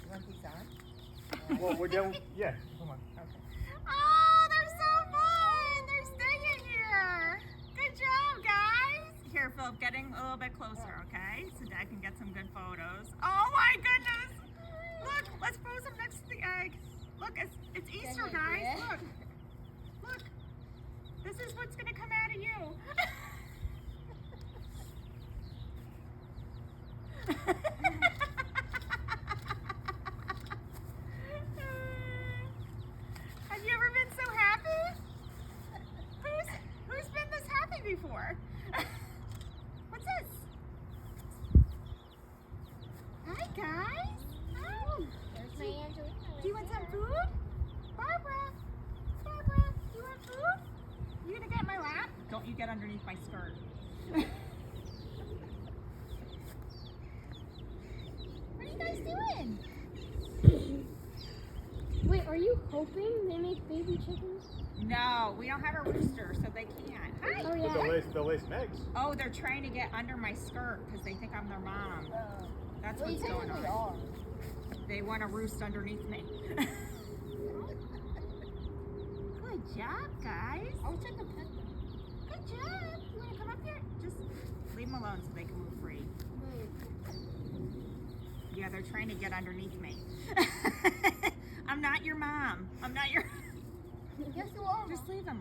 want these on? Well, we're done. Yeah, come on. Okay. Oh, they're so fun! They're staying here. Good job, guys. Here, Philip, getting a little bit closer, okay? So Dad can get some good photos. Oh my goodness! Look, let's pose them next to the egg. Look, it's Easter, guys. Look, look. This is what's gonna come out of you. Have you ever been so happy? Who's been this happy before? What's this? Hi guys. Hi. There's my Angelina. Do you want some food? Barbara. Barbara, do you want food? You gonna get in my lap? Don't you get underneath my skirt. What are you guys doing? Wait, are you hoping they make baby chickens? No, we don't have a rooster, so they can't. Hi. Oh But yeah. they'll lay some eggs. Oh, they're trying to get under my skirt because they think I'm their mom. That's Well, you what's going technically on. are. They want to roost underneath me. Good job, guys. I wish I could pet them. Good job. You want to come up here? Just leave them alone so they can move free. Yeah, they're trying to get underneath me. I'm not your mom. I'm not your... Yes, you are. Just leave them.